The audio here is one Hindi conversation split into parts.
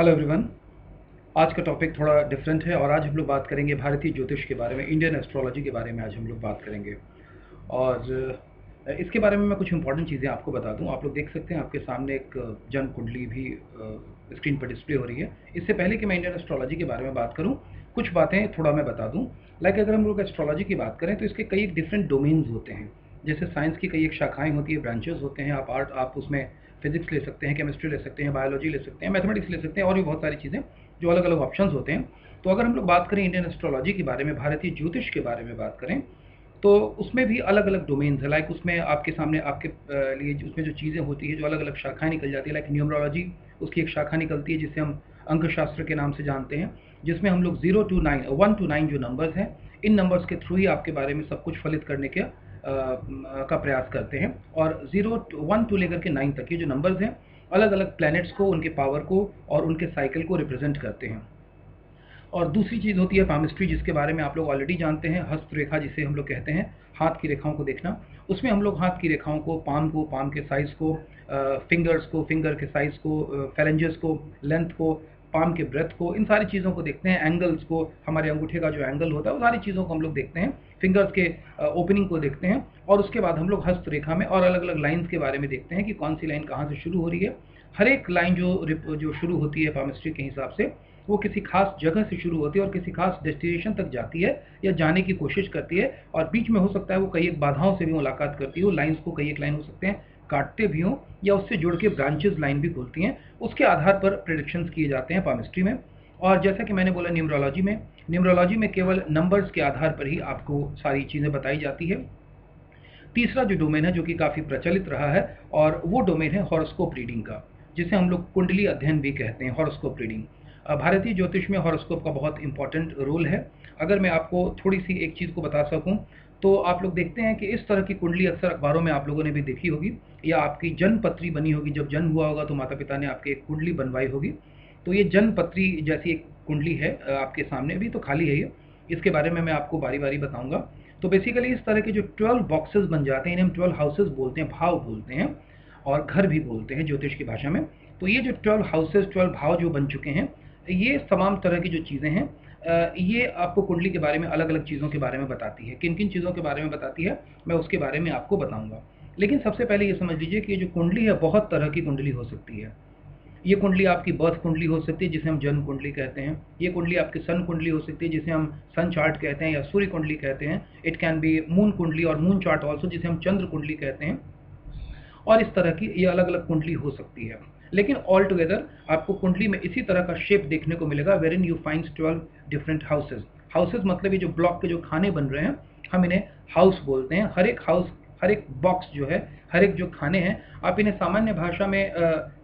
Hello everyone. आज का टॉपिक थोड़ा डिफरेंट है और आज हम लोग बात करेंगे भारतीय ज्योतिष के बारे में, इंडियन एस्ट्रोलॉजी के बारे में आज हम लोग बात करेंगे। और इसके बारे में मैं कुछ इंपॉर्टेंट चीज़ें आपको बता दूं। आप लोग देख सकते हैं आपके सामने एक जन्म कुंडली भी स्क्रीन पर डिस्प्ले हो रही है। इससे पहले कि मैं इंडियन एस्ट्रोलॉजी के बारे में बात करूं, कुछ बातें थोड़ा मैं बता दूं। लाइक अगर हम लोग एस्ट्रोलॉजी की बात करें तो इसके कई डिफरेंट डोमेन्स होते हैं। जैसे साइंस की कई एक शाखाएं होती है, ब्रांचेस होते हैं। आप उसमें फिजिक्स ले सकते हैं, केमिस्ट्री ले सकते हैं, बायोलॉजी ले सकते हैं, मैथमेटिक्स ले सकते हैं और भी बहुत सारी चीज़ें जो अलग अलग ऑप्शंस होते हैं। तो अगर हम लोग बात करें इंडियन एस्ट्रोलॉजी के बारे में, भारतीय ज्योतिष के बारे में बात करें, तो उसमें भी अलग अलग डोमेन्स है। लाइक उसमें आपके सामने आपके लिए उसमें जो चीज़ें होती है, जो अलग अलग शाखाएं निकल जाती है। लाइक न्यूमरोलॉजी, उसकी एक शाखा निकलती है जिसे हम अंकशास्त्र के नाम से जानते हैं, जिसमें हम लोग 0 to 9, 1 to 9 जो नंबर्स हैं, इन नंबर्स के थ्रू ही आपके बारे में सब कुछ फलित करने का प्रयास करते हैं। और 1 to लेकर के 9 तक ये जो नंबर्स हैं, अलग अलग प्लैनेट्स को, उनके पावर को और उनके साइकिल को रिप्रेजेंट करते हैं। और दूसरी चीज़ होती है पामिस्ट्री, जिसके बारे में आप लोग ऑलरेडी जानते हैं। हस्तरेखा जिसे हम लोग कहते हैं, हाथ की रेखाओं को देखना। उसमें हम लोग हाथ की रेखाओं को, पाम के साइज़ को, फिंगर्स को, फिंगर के साइज़ को, फेरेंजेस को, लेंथ को, पाम के ब्रेथ को, इन सारी चीज़ों को देखते हैं। एंगल्स को, हमारे अंगूठे का जो एंगल होता है, वो सारी चीज़ों को हम लोग देखते हैं। फिंगर्स के ओपनिंग को देखते हैं। और उसके बाद हम लोग हस्तरेखा में और अलग अलग लाइन्स के बारे में देखते हैं कि कौन सी लाइन कहाँ से शुरू हो रही है। हर एक लाइन जो शुरू होती है पामिस्ट्री के हिसाब से, वो किसी खास जगह से शुरू होती है और किसी खास डेस्टिनेशन तक जाती है या जाने की कोशिश करती है। और बीच में हो सकता है वो कई एक बाधाओं से भी मुलाकात करती हो। लाइंस को कई एक लाइन हो सकते हैं काटते भी हों, या उससे जुड़ के ब्रांचेस लाइन भी खुलती हैं। उसके आधार पर प्रेडिक्शंस किए जाते हैं पामिस्ट्री में। और जैसा कि मैंने बोला, न्यूमरोलॉजी में केवल नंबर्स के आधार पर ही आपको सारी चीज़ें बताई जाती है। तीसरा जो डोमेन है, जो कि काफ़ी प्रचलित रहा है, और वो डोमेन है हॉरोस्कोप रीडिंग का, जिसे हम लोग कुंडली अध्ययन भी कहते हैं, हॉरोस्कोप रीडिंग। भारतीय ज्योतिष में हॉरोस्कोप का बहुत इंपॉर्टेंट रोल है। अगर मैं आपको थोड़ी सी एक चीज़ को बता सकूं, तो आप लोग देखते हैं कि इस तरह की कुंडली अक्सर अखबारों में आप लोगों ने भी देखी होगी, या आपकी जन्म पत्री बनी होगी। जब जन्म हुआ होगा तो माता पिता ने आपके एक कुंडली बनवाई होगी। तो ये जन्म पत्री जैसी एक कुंडली है आपके सामने। अभी तो खाली है ये, इसके बारे में मैं आपको बारी बारी बताऊंगा। तो बेसिकली इस तरह के जो 12 बॉक्सेस बन जाते हैं, इन्हें हम 12 हाउसेस बोलते हैं, भाव बोलते हैं, और घर भी बोलते हैं ज्योतिष की भाषा में। तो ये जो 12 हाउसेस, 12 भाव जो बन चुके हैं, ये तमाम तरह की जो चीज़ें हैं, ये आपको कुंडली के बारे में अलग अलग चीज़ों के बारे में बताती है। किन किन चीज़ों के बारे में बताती है, मैं उसके बारे में आपको बताऊंगा। लेकिन सबसे पहले ये समझ लीजिए कि ये जो कुंडली है, बहुत तरह की कुंडली हो सकती है। ये कुंडली आपकी बर्थ कुंडली हो सकती है, जिसे हम जन्म कुंडली कहते हैं। ये कुंडली आपकी सन कुंडली हो सकती है, जिसे हम सन चार्ट कहते हैं या सूर्य कुंडली कहते हैं। इट कैन बी मून कुंडली और मून चार्ट ऑल्सो, जिसे हम चंद्र कुंडली कहते हैं। और इस तरह की ये अलग अलग कुंडली हो सकती है। लेकिन ऑल टुगेदर आपको कुंडली में इसी तरह का शेप देखने को मिलेगा, wherein you find 12 different houses. Houses मतलब ये जो ब्लॉक के जो खाने बन रहे हैं, हम इन्हें हाउस बोलते हैं। हर एक हाउस, हर एक बॉक्स जो है, हर एक जो खाने हैं, आप इन्हें सामान्य भाषा में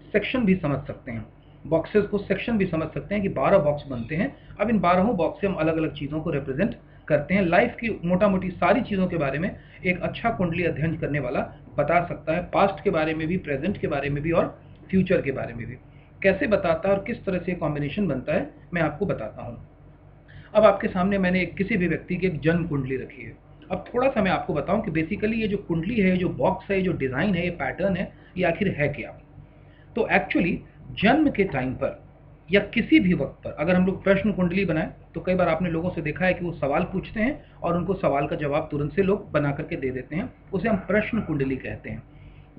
सेक्शन भी समझ सकते हैं। बॉक्सेस को सेक्शन भी समझ सकते हैं कि 12 बॉक्स बनते हैं। अब इन 12 बॉक्स से हम अलग अलग चीज़ों को रिप्रेजेंट करते हैं। लाइफ की मोटा मोटी सारी चीज़ों के बारे में एक अच्छा कुंडली अध्ययन करने वाला बता सकता है। पास्ट के बारे में भी, प्रेजेंट के बारे में भी, और फ्यूचर के बारे में भी। कैसे बताता है और किस तरह से कॉम्बिनेशन बनता है, मैं आपको बताता हूँ। अब आपके सामने मैंने किसी भी व्यक्ति की एक जन्म कुंडली रखी है। अब थोड़ा सा मैं आपको बताऊं कि बेसिकली ये जो कुंडली है, जो बॉक्स है, जो डिज़ाइन है, ये पैटर्न है, ये आखिर है क्या। तो एक्चुअली जन्म के टाइम पर या किसी भी वक्त पर अगर हम लोग प्रश्न कुंडली बनाएं, तो कई बार आपने लोगों से देखा है कि वो सवाल पूछते हैं और उनको सवाल का जवाब तुरंत से लोग बना करके दे देते हैं। उसे हम प्रश्न कुंडली कहते हैं।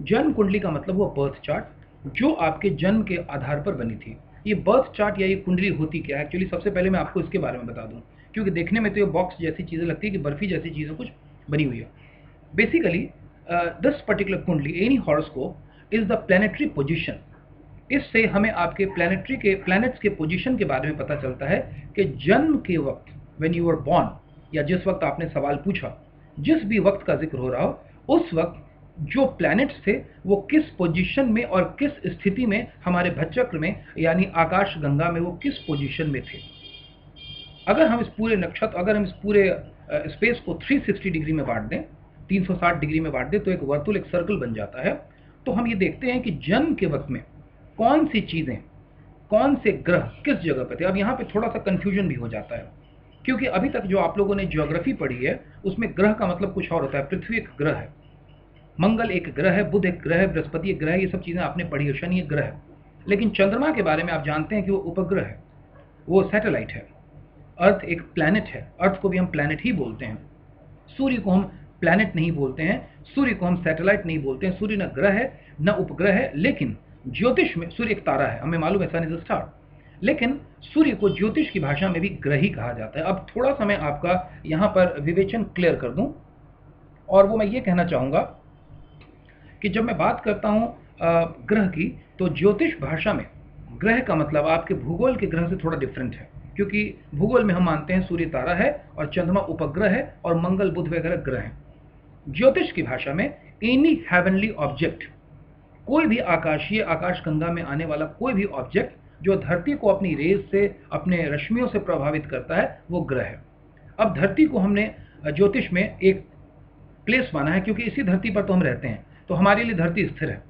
जन्म कुंडली का मतलब वो बर्थ चार्ट जो आपके जन्म के आधार पर बनी थी। ये बर्थ चार्ट या ये कुंडली होती क्या है, एक्चुअली सबसे पहले मैं आपको इसके बारे में बता दूं, क्योंकि देखने में तो ये बॉक्स जैसी चीज़ें लगती है कि बर्फी जैसी चीज़ें कुछ बनी हुई है। बेसिकली दिस पर्टिकुलर कुंडली, any horoscope, is the planetary position. इससे हमें आपके प्लैनेट्स के पोजीशन के बारे में पता चलता है कि जन्म के वक्त, व्हेन यू आर बॉर्न, या जिस वक्त आपने सवाल पूछा, जिस भी वक्त का जिक्र हो रहा हो, उस वक्त जो प्लैनेट्स थे वो किस पोजीशन में और किस स्थिति में हमारे भचक्र में, यानी आकाश गंगा में, वो किस पोजीशन में थे। अगर हम इस पूरे नक्षत्र, अगर हम इस पूरे स्पेस को 360 डिग्री में बांट दें, 360 डिग्री में बांट दें, तो एक वर्तुल, एक सर्कल बन जाता है। तो हम ये देखते हैं कि जन्म के वक्त में कौन सी चीज़ें, कौन से ग्रह किस जगह पे थे। अब यहाँ पे थोड़ा सा कंफ्यूजन भी हो जाता है, क्योंकि अभी तक जो आप लोगों ने ज्योग्राफी पढ़ी है, उसमें ग्रह का मतलब कुछ और होता है। पृथ्वी एक ग्रह है, मंगल एक ग्रह है, बुध एक ग्रह है, बृहस्पति एक ग्रह है, ये सब चीज़ें आपने पढ़ी है, शनि एक ग्रह है। लेकिन चंद्रमा के बारे में आप जानते हैं कि वो उपग्रह है, वो सैटेलाइट है। अर्थ एक प्लैनेट है, अर्थ को भी हम प्लैनेट ही बोलते हैं। सूर्य को हम प्लैनेट नहीं बोलते हैं, सूर्य को हम सैटेलाइट नहीं बोलते हैं। सूर्य न ग्रह है न उपग्रह है, लेकिन ज्योतिष में सूर्य एक तारा है, हमें मालूम है सन इज अ स्टार, लेकिन सूर्य को ज्योतिष की भाषा में भी ग्रह ही कहा जाता है। अब थोड़ा सा मैं आपका यहाँ पर विवेचन क्लियर कर दूं, और वो मैं ये कहना चाहूँगा कि जब मैं बात करता हूँ ग्रह की, तो ज्योतिष भाषा में ग्रह का मतलब आपके भूगोल के ग्रह से थोड़ा डिफरेंट है, क्योंकि भूगोल में हम मानते हैं सूर्य तारा है और चंद्रमा उपग्रह है और मंगल बुध वगैरह ग्रह हैं। ज्योतिष की भाषा में एनी हेवनली ऑब्जेक्ट, कोई भी आकाशीय आकाशगंगा में आने वाला कोई भी ऑब्जेक्ट जो धरती को अपनी रेज से, अपने रश्मियों से प्रभावित करता है, वो ग्रह है। अब धरती को हमने ज्योतिष में एक प्लेस माना है, क्योंकि इसी धरती पर तो हम रहते हैं, तो हमारे लिए धरती स्थिर है।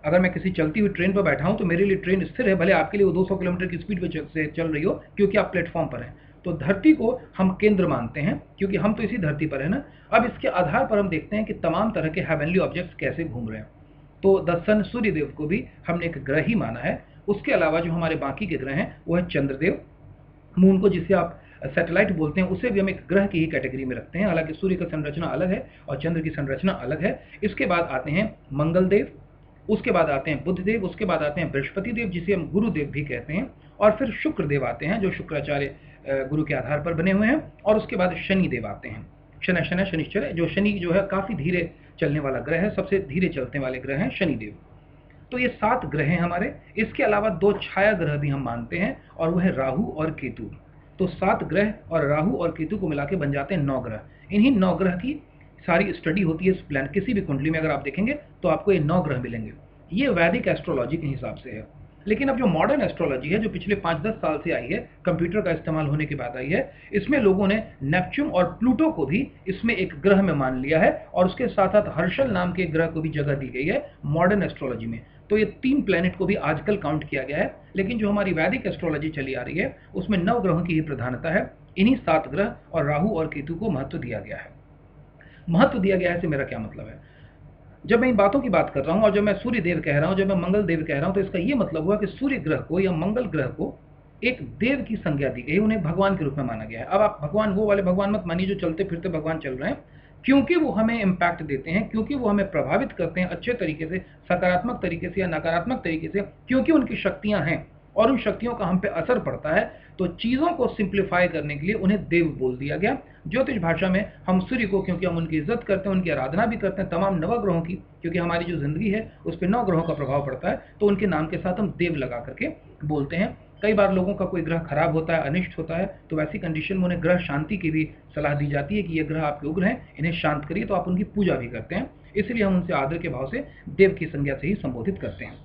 अगर मैं किसी चलती हुई ट्रेन पर बैठा हूं तो मेरे लिए ट्रेन स्थिर है, भले आपके लिए वो 200 किलोमीटर की स्पीड से चल रही हो, क्योंकि आप प्लेटफॉर्म पर हैं। तो धरती को हम केंद्र मानते हैं, क्योंकि हम तो इसी धरती पर है ना। अब इसके आधार पर हम देखते हैं कि तमाम तरह के हेवनली ऑब्जेक्ट्स कैसे घूम रहे हैं। तो द सन, सूर्यदेव को भी हमने एक ग्रह ही माना है। उसके अलावा जो हमारे बाकी के ग्रह हैं वो है चंद्रदेव, मून को जिसे आप सैटेलाइट बोलते हैं, उसे भी हम एक ग्रह की ही कैटेगरी में रखते हैं, हालांकि सूर्य की संरचना अलग है और चंद्र की संरचना अलग है। इसके बाद आते हैं मंगल देव, उसके बाद आते हैं बुध देव, उसके बाद आते हैं बृहस्पति देव जिसे हम गुरुदेव भी कहते हैं, और फिर शुक्र देव आते हैं जो शुक्राचार्य गुरु के आधार पर बने हुए हैं, और उसके बाद शनि देव आते हैं। शनिश्चर, जो शनि जो है काफ़ी धीरे चलने वाला ग्रह है, सबसे धीरे चलने वाले ग्रह हैं शनिदेव। तो ये 7 ग्रह हैं हमारे। इसके अलावा 2 छाया ग्रह भी हम मानते हैं, और वह है राहु और केतु। तो 7 ग्रह और राहु और केतु को मिला के बन जाते हैं 9 ग्रह। इन्हीं 9 ग्रह की सारी स्टडी होती है इस प्लान, किसी भी कुंडली में अगर आप देखेंगे तो आपको ये 9 ग्रह मिलेंगे। ये वैदिक एस्ट्रोलॉजी के हिसाब से है। लेकिन अब जो मॉडर्न एस्ट्रोलॉजी है, जो पिछले 5-10 साल से आई है, कंप्यूटर का इस्तेमाल होने के बाद आई है, इसमें लोगों ने नेपच्यून और प्लूटो को भी इसमें एक ग्रह में मान लिया है, और उसके साथ साथ हर्षल नाम के ग्रह को भी जगह दी गई है मॉडर्न एस्ट्रोलॉजी में। तो ये 3 प्लैनेट को भी आजकल काउंट किया गया है। लेकिन जो हमारी वैदिक एस्ट्रोलॉजी चली आ रही है उसमें 9 ग्रहों की ही प्रधानता है। इन्हीं 7 ग्रह और राहु और केतु को महत्व दिया गया है। महत्व दिया गया है से मेरा क्या मतलब है? जब मैं इन बातों की बात कर रहा हूं, और जब मैं सूर्य देव कह रहा हूं, जब मैं मंगल देव कह रहा हूं, तो इसका यह मतलब हुआ कि सूर्य ग्रह को या मंगल ग्रह को एक देव की संज्ञा दी गई, उन्हें भगवान के रूप में माना गया है। अब आप भगवान वो वाले भगवान मत मानिए जो चलते फिरते भगवान चल रहे हैं, क्योंकि वो हमें इम्पैक्ट देते हैं, क्योंकि वो हमें प्रभावित करते हैं अच्छे तरीके से, सकारात्मक तरीके से या नकारात्मक तरीके से, क्योंकि उनकी शक्तियां हैं और उन शक्तियों का हम पे असर पड़ता है। तो चीज़ों को सिंप्लीफाई करने के लिए उन्हें देव बोल दिया गया। ज्योतिष भाषा में हम सूर्य को, क्योंकि हम उनकी इज्जत करते हैं, उनकी आराधना भी करते हैं, तमाम नवग्रहों की, क्योंकि हमारी जो जिंदगी है उस पर 9 ग्रहों का प्रभाव पड़ता है, तो उनके नाम के साथ हम देव लगा करके बोलते हैं। कई बार लोगों का कोई ग्रह खराब होता है, अनिष्ट होता है, तो वैसी कंडीशन में उन्हें ग्रह शांति की भी सलाह दी जाती है कि ये ग्रह आपके उग्र हैं, इन्हें शांत करिए, तो आप उनकी पूजा भी करते हैं। इसलिए हम उनसे आदर के भाव से देव की संज्ञा से ही संबोधित करते हैं।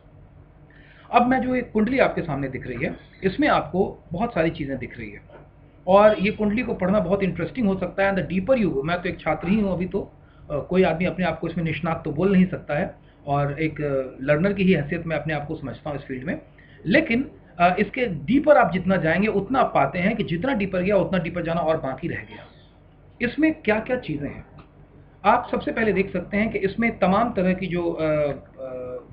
अब मैं जो एक कुंडली आपके सामने दिख रही है, इसमें आपको बहुत सारी चीज़ें दिख रही है, और ये कुंडली को पढ़ना बहुत इंटरेस्टिंग हो सकता है। द डीपर यू, मैं तो एक छात्र ही हूँ अभी, तो कोई आदमी अपने आप को इसमें निष्णात तो बोल नहीं सकता है, और एक लर्नर की ही हैसियत में अपने आप को समझता हूँ इस फील्ड में। लेकिन इसके डीपर आप जितना जाएंगे उतना आप पाते हैं कि जितना डीपर गया उतना डीपर जाना और बाकी रह गया। इसमें क्या क्या चीज़ें हैं आप सबसे पहले देख सकते हैं कि इसमें तमाम तरह की जो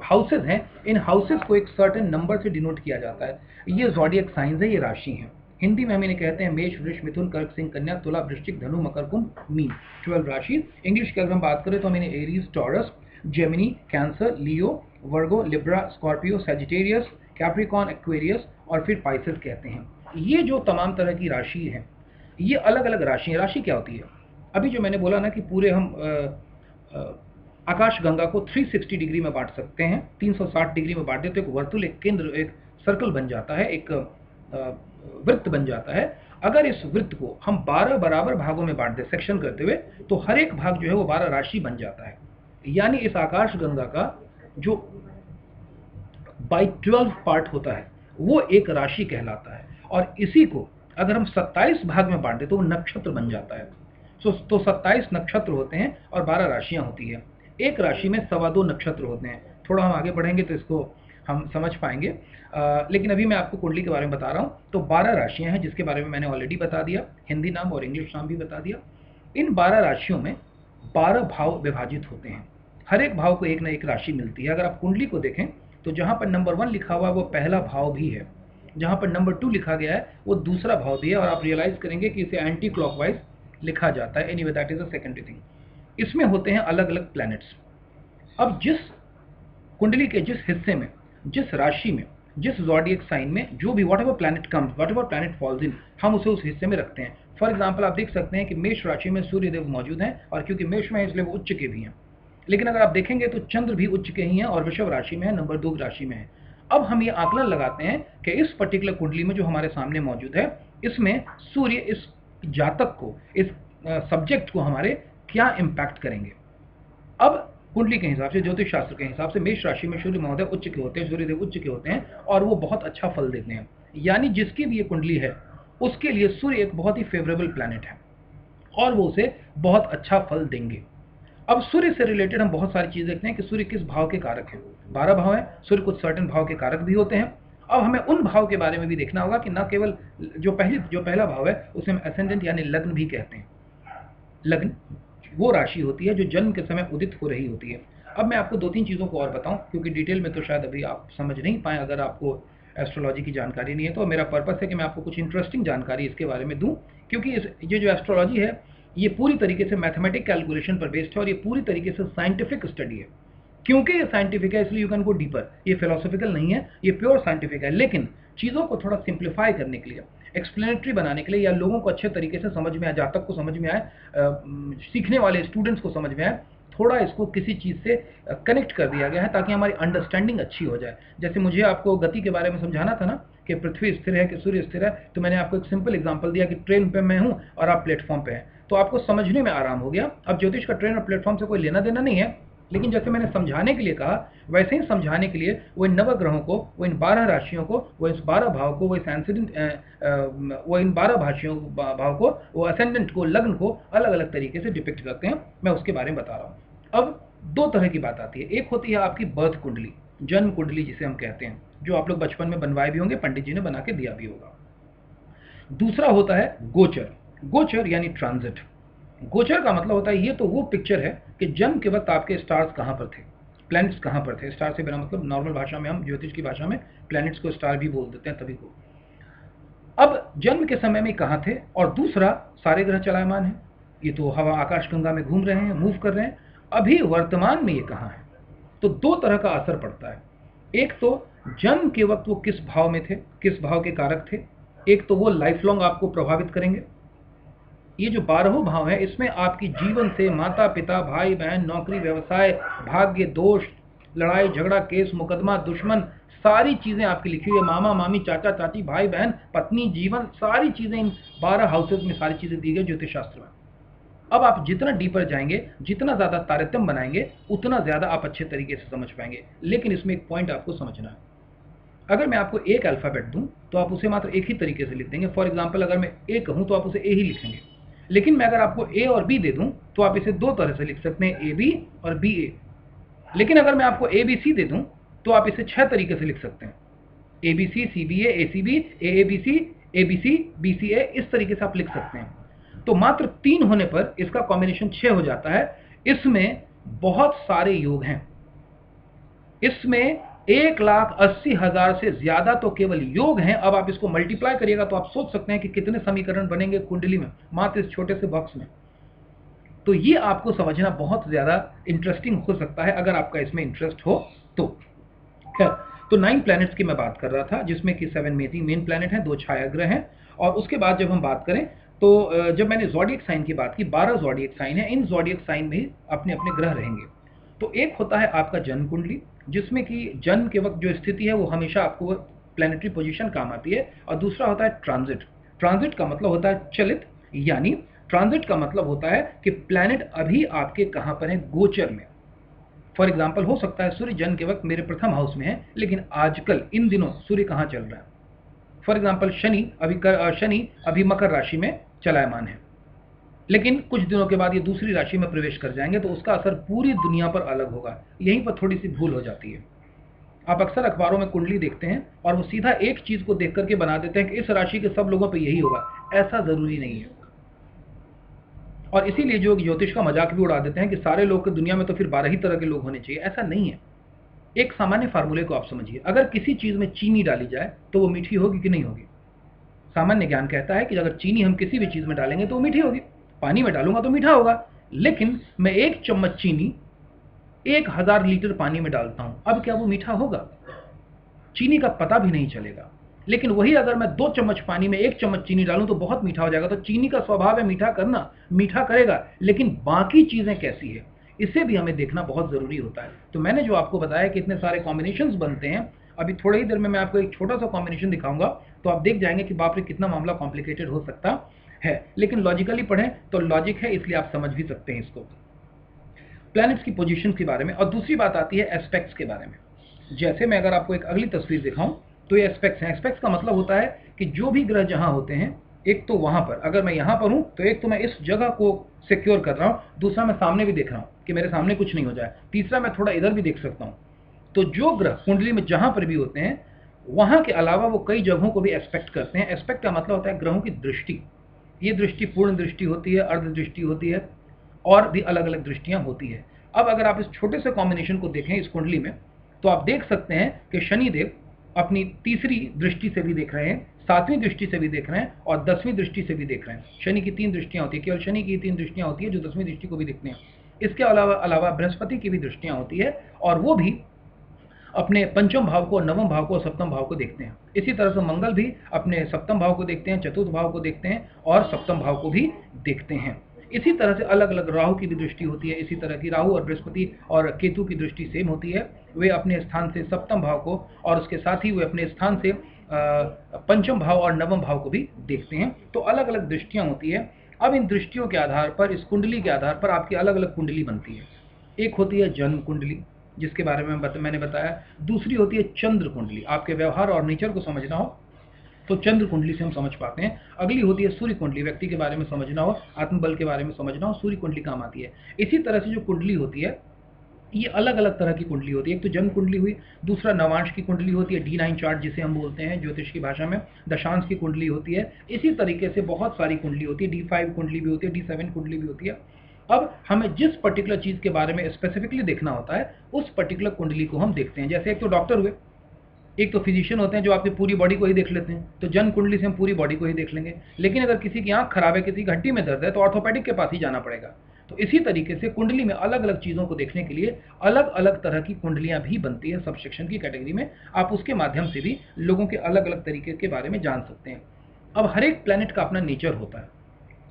हाउसेज हैं, इन हाउसेज को एक सर्टेन नंबर से डिनोट किया जाता है। ये ज़ोडिएक साइंस है, ये राशि हैं। हिंदी में हम इन्हें कहते हैं मेष, वृष, मिथुन, कर्क, सिंह, कन्या, तुला, वृश्चिक, धनु, मकर, कुंभ, मीन। 12 राशि। इंग्लिश की अगर हम बात करें तो हम इन्हें Aries, Taurus, Gemini, Cancer, Leo, Virgo, Libra, Scorpio, Sagittarius, Capricorn, Aquarius और फिर पाइसेस कहते हैं। ये जो तमाम तरह की राशि हैं, ये अलग अलग राशि हैं। राशि क्या होती है? अभी जो मैंने बोला ना कि पूरे हम आकाश गंगा को 360 डिग्री में बांट सकते हैं, 360 डिग्री में बांट देते, एक वर्तुल, एक केंद्र, एक सर्कल बन जाता है, एक वृत्त बन जाता है। अगर इस वृत्त को हम 12 बराबर भागों में बांट दें सेक्शन करते हुए, तो हर एक भाग जो है वो 12 राशि बन जाता है। यानी इस आकाश गंगा का जो बाई 12 पार्ट होता है वो एक राशि कहलाता है, और इसी को अगर हम 27 भाग में बांट दें तो वो नक्षत्र बन जाता है। तो 27 नक्षत्र होते हैं और 12 राशियां होती है। एक राशि में 2.25 नक्षत्र होते हैं। थोड़ा हम आगे बढ़ेंगे तो इसको हम समझ पाएंगे, लेकिन अभी मैं आपको कुंडली के बारे में बता रहा हूँ। तो 12 राशियां हैं जिसके बारे में मैंने ऑलरेडी बता दिया, हिंदी नाम और इंग्लिश नाम भी बता दिया। इन 12 राशियों में 12 भाव विभाजित होते हैं, हर एक भाव को एक ना एक राशि मिलती है। अगर आप कुंडली को देखें तो जहाँ पर नंबर 1 लिखा हुआ है वो पहला भाव भी है, जहाँ पर नंबर 2 लिखा गया है वो दूसरा भाव भी है, और आप रियलाइज करेंगे कि इसे एंटी क्लॉकवाइज लिखा जाता है। Anyway that is a secondary thing. इसमें होते हैं अलग अलग प्लैनेट्स। अब जिस कुंडली के जिस हिस्से में, जिस राशि में, जिस ज़ोडिएक साइन में जो भी whatever planet comes, whatever planet falls in, हम उसे उस हिस्से में रखते हैं। फॉर एग्जांपल आप देख सकते हैं कि मेष राशि में सूर्यदेव मौजूद हैं, और क्योंकि मेष में है इसलिए वो उच्च के भी हैं। लेकिन अगर आप देखेंगे तो चंद्र भी उच्च के ही हैं और वृषभ राशि में है, नंबर 2 राशि में है। अब हम ये आकलन लगाते हैं कि इस पर्टिकुलर कुंडली में जो हमारे सामने मौजूद है, इसमें सूर्य इस जातक को, इस सब्जेक्ट को हमारे क्या इम्पैक्ट करेंगे। अब कुंडली के हिसाब से, ज्योतिष शास्त्र के हिसाब से, मेष राशि में सूर्य महोदय उच्च के होते हैं, सूर्यदेव उच्च के होते हैं, और वो बहुत अच्छा फल देते हैं। यानी जिसकी भी ये कुंडली है उसके लिए सूर्य एक बहुत ही फेवरेबल प्लैनेट है और वो उसे बहुत अच्छा फल देंगे। अब सूर्य से रिलेटेड हम बहुत सारी चीज़ देखते हैं कि सूर्य किस भाव के कारक है। 12 भाव है, सूर्य कुछ सर्टेन भाव के कारक भी होते हैं। अब हमें उन भाव के बारे में भी देखना होगा कि न केवल जो पहला भाव है उसे हम एसेंडेंट यानी लग्न भी कहते हैं। लग्न वो राशि होती है जो जन्म के समय उदित हो रही होती है। अब मैं आपको 2-3 चीज़ों को और बताऊं, क्योंकि डिटेल में तो शायद अभी आप समझ नहीं पाए अगर आपको एस्ट्रोलॉजी की जानकारी नहीं है। तो मेरा पर्पस है कि मैं आपको कुछ इंटरेस्टिंग जानकारी इसके बारे में दूं, क्योंकि ये जो एस्ट्रोलॉजी है ये पूरी तरीके से मैथमेटिक कैलकुलेशन पर बेस्ड है और ये पूरी तरीके से साइंटिफिक स्टडी है। क्योंकि ये साइंटिफिक है इसलिए यू कैन गो डीपर, ये फिलोसॉफिकल नहीं है, ये प्योर साइंटिफिक है। लेकिन चीज़ों को थोड़ा सिंप्लीफाई करने के लिए, एक्सप्लेनेटरी बनाने के लिए, या लोगों को अच्छे तरीके से समझ में आए, जातक को समझ में आए, सीखने वाले स्टूडेंट्स को समझ में आए, थोड़ा इसको किसी चीज़ से कनेक्ट कर दिया गया है ताकि हमारी अंडरस्टैंडिंग अच्छी हो जाए। जैसे मुझे आपको गति के बारे में समझाना था ना कि पृथ्वी स्थिर है कि सूर्य स्थिर है, तो मैंने आपको एक सिंपल एग्जांपल दिया कि ट्रेन पे मैं हूँ और आप प्लेटफॉर्म पे हैं, तो आपको समझने में आराम हो गया। अब ज्योतिष का ट्रेन और प्लेटफॉर्म से कोई लेना देना नहीं है, लेकिन जैसे मैंने समझाने के लिए कहा वैसे ही समझाने के लिए वो इन नवग्रहों को, वो इन 12 राशियों को, वो इस 12 भाव को, वो इस वो इन 12 भाव को, वो असेंडेंट को, लग्न को अलग अलग तरीके से डिपिक्ट करते हैं। मैं उसके बारे में बता रहा हूँ। अब 2 तरह की बात आती है। एक होती है आपकी बर्थ कुंडली, जन्म कुंडली जिसे हम कहते हैं, जो आप लोग बचपन में बनवाए भी होंगे, पंडित जी ने बना के दिया भी होगा। दूसरा होता है गोचर। गोचर यानी ट्रांजिट। गोचर का मतलब होता है ये तो वो पिक्चर है कि जन्म के वक्त आपके स्टार्स कहाँ पर थे, प्लैनेट्स कहाँ पर थे। स्टार से बिना मतलब नॉर्मल भाषा में, हम ज्योतिष की भाषा में प्लैनेट्स को स्टार भी बोल देते हैं तभी को। अब जन्म के समय में कहाँ थे, और दूसरा सारे ग्रह चलायमान हैं, ये तो हवा आकाश गंगा में घूम रहे हैं, मूव कर रहे हैं, अभी वर्तमान में ये कहाँ है। तो 2 तरह का असर पड़ता है। एक तो जन्म के वक्त वो किस भाव में थे, किस भाव के कारक थे। एक तो वो लाइफ लॉन्ग आपको प्रभावित करेंगे। ये जो 12 भाव है इसमें आपकी जीवन से माता पिता, भाई बहन, नौकरी, व्यवसाय, भाग्य, दोष, लड़ाई झगड़ा, केस मुकदमा, दुश्मन, सारी चीज़ें आपकी लिखी हुई है। मामा मामी, चाचा चाची, भाई बहन, पत्नी, जीवन, सारी चीज़ें इन 12 हाउसेज में सारी चीज़ें दी गई ज्योतिष शास्त्र में। अब आप जितना डीपर जाएंगे, जितना ज़्यादा तारतम्य बनाएंगे, उतना ज़्यादा आप अच्छे तरीके से समझ पाएंगे। लेकिन इसमें एक पॉइंट आपको समझना है, अगर मैं आपको एक अल्फ़ाबेट दूं तो आप उसे मात्र एक ही तरीके से लिख देंगे। फॉर एग्जांपल अगर मैं ए कहूं तो आप उसे ए ही लिखेंगे। लेकिन मैं अगर आपको ए और बी दे दूं तो आप इसे 2 तरह से लिख सकते हैं, ए बी और बी ए। लेकिन अगर मैं आपको ए बी सी दे दूं तो आप इसे 6 तरीके से लिख सकते हैं, A B C B A C B, A B C, A B C, B C A, इस तरीके से आप लिख सकते हैं। तो मात्र 3 होने पर इसका कॉम्बिनेशन 6 हो जाता है। इसमें बहुत सारे योग हैं, इसमें 1,80,000 से ज्यादा तो केवल योग हैं। अब आप इसको मल्टीप्लाई करिएगा तो आप सोच सकते हैं कि कितने समीकरण बनेंगे कुंडली में, मात्र इस छोटे से बॉक्स में। तो ये आपको समझना बहुत ज्यादा इंटरेस्टिंग हो सकता है अगर आपका इसमें इंटरेस्ट हो तो। खैर, तो 9 प्लैनेट्स की मैं बात कर रहा था, जिसमें कि 7 मेन प्लैनेट हैं, 2 छाया ग्रह हैं। और उसके बाद जब हम बात करें तो जब मैंने ज़ोडिएक साइन की बात की, 12 ज़ोडिएक साइन है, इन ज़ोडिएक साइन में ही अपने अपने ग्रह रहेंगे। तो एक होता है आपका जन्म कुंडली, जिसमें कि जन्म के वक्त जो स्थिति है वो हमेशा आपको प्लैनेटरी पोजीशन काम आती है। और दूसरा होता है ट्रांजिट। ट्रांजिट का मतलब होता है चलित, यानी ट्रांजिट का मतलब होता है कि प्लैनेट अभी आपके कहाँ पर है, गोचर में। फॉर एग्जाम्पल हो सकता है सूर्य जन्म के वक्त मेरे प्रथम हाउस में है, लेकिन आजकल इन दिनों सूर्य कहाँ चल रहा है। फॉर एग्जाम्पल शनि अभी मकर राशि में चलायमान है, लेकिन कुछ दिनों के बाद ये दूसरी राशि में प्रवेश कर जाएंगे, तो उसका असर पूरी दुनिया पर अलग होगा। यहीं पर थोड़ी सी भूल हो जाती है। आप अक्सर अखबारों में कुंडली देखते हैं और वो सीधा एक चीज को देख करके बना देते हैं कि इस राशि के सब लोगों पर यही होगा। ऐसा जरूरी नहीं है। और इसीलिए जो ज्योतिष का मजाक भी उड़ा देते हैं कि सारे लोग की दुनिया में तो फिर 12 ही तरह के लोग होने चाहिए। ऐसा नहीं है। एक सामान्य फार्मूले को आप समझिए, अगर किसी चीज़ में चीनी डाली जाए तो वो मीठी होगी कि नहीं होगी? सामान्य ज्ञान कहता है कि अगर चीनी हम किसी भी चीज़ में डालेंगे तो वो मीठी होगी, पानी में डालूंगा तो मीठा होगा। लेकिन मैं 1 चम्मच चीनी 1000 लीटर पानी में डालता हूं, अब क्या वो मीठा होगा? चीनी का पता भी नहीं चलेगा। लेकिन वही अगर मैं 2 चम्मच पानी में 1 चम्मच चीनी डालूं तो बहुत मीठा हो जाएगा। तो चीनी का स्वभाव है मीठा करना, मीठा करेगा, लेकिन बाकी चीज़ें कैसी है इसे भी हमें देखना बहुत ज़रूरी होता है। तो मैंने जो आपको बताया कि इतने सारे कॉम्बिनेशंस बनते हैं, अभी थोड़ी ही देर में मैं आपको एक छोटा सा कॉम्बिनेशन दिखाऊंगा, तो आप देख जाएंगे कि बाप रे कितना मामला कॉम्प्लिकेटेड हो सकता है। लेकिन लॉजिकली पढ़ें तो लॉजिक है, इसलिए आप समझ भी सकते हैं इसको, प्लैनेट्स की पोजीशन के बारे में। और दूसरी बात आती है एस्पेक्ट्स के बारे में। जैसे मैं अगर आपको एक अगली तस्वीर दिखाऊं तो ये एस्पेक्ट्स हैं। एस्पेक्ट्स का मतलब होता है कि जो भी ग्रह जहां होते हैं, एक तो वहां पर अगर मैं यहां पर हूं तो एक तो मैं इस जगह को सिक्योर कर रहा हूं, दूसरा मैं सामने भी देख रहा हूं कि मेरे सामने कुछ नहीं हो जाए, तीसरा मैं थोड़ा इधर भी देख सकता हूं। तो जो ग्रह कुंडली में जहां पर भी होते हैं, वहां के अलावा वो कई जगहों को भी एस्पेक्ट करते हैं। एस्पेक्ट का मतलब होता है ग्रहों की दृष्टि। ये दृष्टि पूर्ण दृष्टि होती है, अर्ध दृष्टि होती है, और भी अलग अलग दृष्टियां होती है। अब अगर आप इस छोटे से कॉम्बिनेशन को देखें इस कुंडली में, तो आप देख सकते हैं कि शनिदेव अपनी तीसरी दृष्टि से भी देख रहे हैं, 7वीं दृष्टि से भी देख रहे हैं, और 10वीं दृष्टि से भी देख रहे हैं। शनि की 3 दृष्टियां होती है, केवल शनि की 3 दृष्टियां होती है जो 10वीं दृष्टि को भी देखते हैं। इसके अलावा बृहस्पति की भी दृष्टियां होती है, और वो भी अपने पंचम भाव को, नवम भाव को, सप्तम भाव को देखते हैं। इसी तरह से मंगल भी अपने सप्तम भाव को देखते हैं, चतुर्थ भाव को देखते हैं, और सप्तम भाव को भी देखते हैं। इसी तरह से अलग अलग राहु की भी दृष्टि होती है। इसी तरह की राहु और बृहस्पति और केतु की दृष्टि सेम होती है। वे अपने स्थान से सप्तम भाव को, और उसके साथ ही वे अपने स्थान से पंचम भाव और नवम भाव को भी देखते हैं। तो अलग अलग दृष्टियां होती है। अब इन दृष्टियों के आधार पर, इस कुंडली के आधार पर आपकी अलग अलग कुंडली बनती है। एक होती है जन्म कुंडली, जिसके बारे में मैंने बताया। दूसरी होती है चंद्र कुंडली, आपके व्यवहार और नेचर को समझना हो तो चंद्र कुंडली से हम समझ पाते हैं। अगली होती है सूर्य कुंडली, व्यक्ति के बारे में समझना हो, आत्मबल के बारे में समझना हो, सूर्य कुंडली काम आती है। इसी तरह से जो कुंडली होती है, ये अलग अलग तरह की कुंडली होती है। एक तो जन्म कुंडली हुई, दूसरा नवांश की कुंडली होती है, D9 चार्ट जिसे हम बोलते हैं ज्योतिष की भाषा में, दशांश की कुंडली होती है। इसी तरीके से बहुत सारी कुंडली होती है, D5 कुंडली भी होती है, D7 कुंडली भी होती है। अब हमें जिस पर्टिकुलर चीज़ के बारे में स्पेसिफिकली देखना होता है, उस पर्टिकुलर कुंडली को हम देखते हैं। जैसे एक तो डॉक्टर हुए, एक तो फिजिशियन होते हैं जो आपकी पूरी बॉडी को ही देख लेते हैं, तो जन्म कुंडली से हम पूरी बॉडी को ही देख लेंगे। लेकिन अगर किसी की आंख खराब है, किसी की हड्डी में दर्द है, तो ऑर्थोपेडिक के पास ही जाना पड़ेगा। तो इसी तरीके से कुंडली में अलग अलग चीज़ों को देखने के लिए अलग अलग तरह की कुंडलियां भी बनती है, सबसेक्शन की कैटेगरी में। आप उसके माध्यम से भी लोगों के अलग अलग तरीके के बारे में जान सकते हैं। अब हर एक प्लैनेट का अपना नेचर होता है।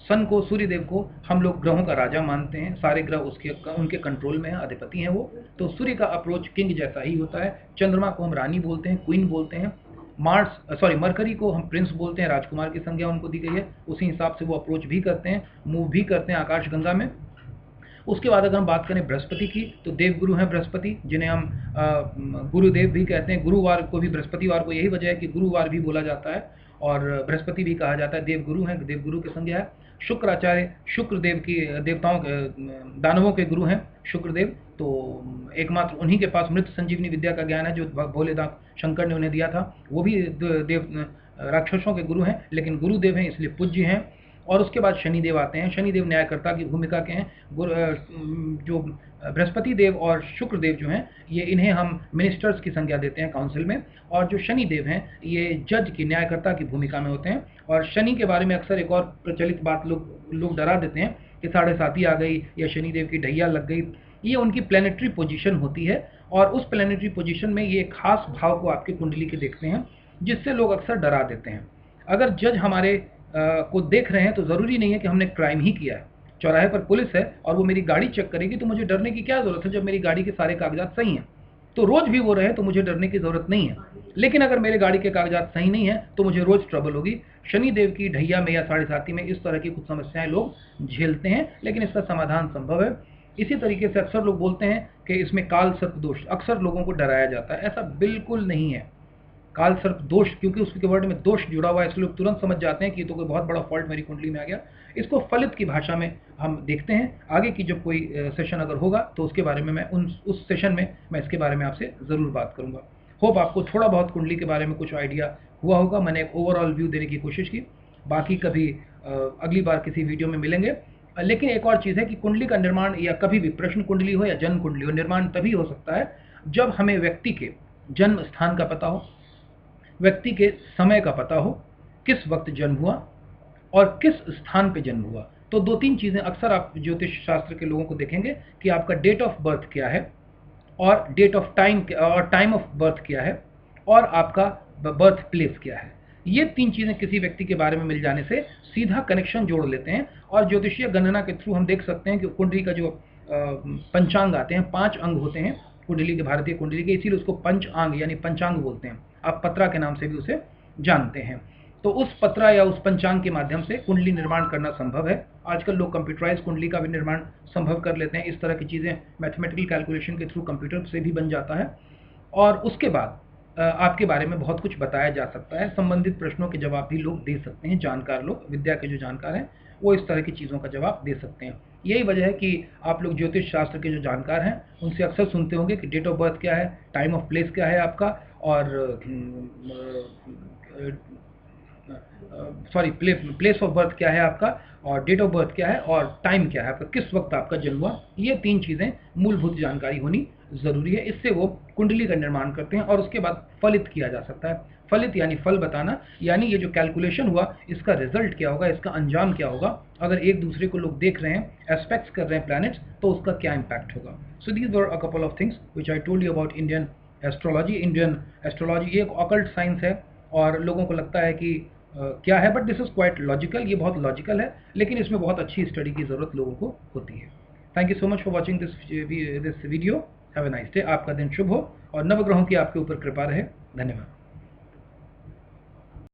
सन को, सूर्यदेव को हम लोग ग्रहों का राजा मानते हैं, सारे ग्रह उसके उनके कंट्रोल में हैं, अधिपति हैं वो। तो सूर्य का अप्रोच किंग जैसा ही होता है। चंद्रमा को हम रानी बोलते हैं, क्वीन बोलते हैं। मरकरी को हम प्रिंस बोलते हैं, राजकुमार की संज्ञा उनको दी गई है। उसी हिसाब से वो अप्रोच भी करते हैं, मूव भी करते हैं आकाश गंगा में। उसके बाद अगर हम बात करें बृहस्पति की, तो देवगुरु हैं बृहस्पति, जिन्हें हम गुरुदेव भी कहते हैं। गुरुवार को भी, बृहस्पतिवार को, यही वजह है कि गुरुवार भी बोला जाता है और बृहस्पति भी कहा जाता है। देवगुरु हैं, देवगुरु की संज्ञा है। शुक्राचार्य, शुक्रदेव की, देवताओं दानवों के गुरु हैं शुक्रदेव। तो एकमात्र उन्हीं के पास मृत संजीवनी विद्या का ज्ञान है जो भोलेनाथ शंकर ने उन्हें दिया था। वो भी देव राक्षसों के गुरु हैं, लेकिन गुरुदेव हैं इसलिए पूज्य हैं। और उसके बाद शनिदेव आते हैं। शनिदेव न्यायकर्ता की भूमिका के हैं। जो बृहस्पति देव और शुक्रदेव जो हैं, ये इन्हें हम मिनिस्टर्स की संज्ञा देते हैं काउंसिल में। और जो शनिदेव हैं, ये जज की, न्यायकर्ता की भूमिका में होते हैं। और शनि के बारे में अक्सर एक और प्रचलित बात लोग डरा देते हैं कि 7.5 आ गई या शनिदेव की ढैया लग गई। ये उनकी प्लानिटरी पोजीशन होती है, और उस प्लानिटरी पोजीशन में ये खास भाव को आपकी कुंडली के देखते हैं, जिससे लोग अक्सर डरा देते हैं। अगर जज हमारे को देख रहे हैं तो ज़रूरी नहीं है कि हमने क्राइम ही किया है। चौराहे पर पुलिस है और वो मेरी गाड़ी चेक करेगी, तो मुझे डरने की क्या ज़रूरत है जब मेरी गाड़ी के सारे कागजात सही हैं। तो रोज़ भी वो रहे तो मुझे डरने की ज़रूरत नहीं है। लेकिन अगर मेरे गाड़ी के कागजात सही नहीं हैं तो मुझे रोज़ ट्रबल होगी। शनिदेव की ढैया में या 7.5 में इस तरह की कुछ समस्याएं लोग झेलते हैं, लेकिन इसका समाधान संभव है। इसी तरीके से अक्सर लोग बोलते हैं कि इसमें काल सर्प दोष, अक्सर लोगों को डराया जाता है। ऐसा बिल्कुल नहीं है। काल सर्प दोष, क्योंकि उसके वर्ड में दोष जुड़ा हुआ है, इसलिए लोग तुरंत समझ जाते हैं कि ये तो कोई बहुत बड़ा फॉल्ट मेरी कुंडली में आ गया। इसको फलित की भाषा में हम देखते हैं। आगे की जब कोई सेशन अगर होगा तो उसके बारे में मैं उस सेशन में मैं इसके बारे में आपसे ज़रूर बात करूंगा। होप आपको थोड़ा बहुत कुंडली के बारे में कुछ आइडिया हुआ होगा। मैंने एक ओवरऑल व्यू देने की कोशिश की। बाकी कभी अगली बार किसी वीडियो में मिलेंगे। लेकिन एक और चीज़ है कि कुंडली का निर्माण, या कभी भी प्रश्न कुंडली हो या जन्म कुंडली हो, निर्माण तभी हो सकता है जब हमें व्यक्ति के जन्म स्थान का पता हो, व्यक्ति के समय का पता हो, किस वक्त जन्म हुआ और किस स्थान पे जन्म हुआ। तो 2-3 चीज़ें अक्सर आप ज्योतिष शास्त्र के लोगों को देखेंगे कि आपका डेट ऑफ बर्थ क्या है और डेट ऑफ टाइम और टाइम ऑफ बर्थ क्या है और आपका बर्थ प्लेस क्या है। ये 3 चीज़ें किसी व्यक्ति के बारे में मिल जाने से सीधा कनेक्शन जोड़ लेते हैं और ज्योतिषीय गणना के थ्रू हम देख सकते हैं कि कुंडली का जो पंचांग आते हैं, 5 अंग होते हैं कुंडली के, भारतीय कुंडली के, इसीलिए उसको पंचांग यानी पंचांग बोलते हैं। आप पत्रा के नाम से भी उसे जानते हैं। तो उस पत्रा या उस पंचांग के माध्यम से कुंडली निर्माण करना संभव है। आजकल लोग कंप्यूटराइज कुंडली का भी निर्माण संभव कर लेते हैं। इस तरह की चीज़ें मैथमेटिकल कैलकुलेशन के थ्रू कंप्यूटर से भी बन जाता है और उसके बाद आपके बारे में बहुत कुछ बताया जा सकता है। संबंधित प्रश्नों के जवाब भी लोग दे सकते हैं। जानकार लोग, विद्या के जो जानकार हैं, वो इस तरह की चीज़ों का जवाब दे सकते हैं। यही वजह है कि आप लोग ज्योतिष शास्त्र के जो जानकार हैं उनसे अक्सर सुनते होंगे कि डेट ऑफ बर्थ क्या है, टाइम ऑफ प्लेस क्या है आपका, और सॉरी प्लेस ऑफ बर्थ क्या है आपका, और डेट ऑफ बर्थ क्या है और टाइम क्या है आपका, किस वक्त आपका जन्म हुआ। ये 3 चीज़ें मूलभूत जानकारी होनी ज़रूरी है। इससे वो कुंडली का निर्माण करते हैं और उसके बाद फलित किया जा सकता है। फलित यानी फल बताना, यानी ये जो कैलकुलेशन हुआ इसका रिजल्ट क्या होगा, इसका अंजाम क्या होगा। अगर एक दूसरे को लोग देख रहे हैं, एस्पेक्ट्स कर रहे हैं प्लैनेट्स, तो उसका क्या इम्पैक्ट होगा। So these were a couple of things which I told you about Indian astrology. Indian astrology ये एक ऑकल्ट साइंस है और लोगों को लगता है कि क्या है, but this is quite logical. ये बहुत लॉजिकल है, लेकिन इसमें बहुत अच्छी स्टडी की ज़रूरत लोगों को होती है। Thank you so much for watching this video. Have a nice day. आपका दिन शुभ हो और नवग्रहों की आपके ऊपर कृपा रहे। धन्यवाद।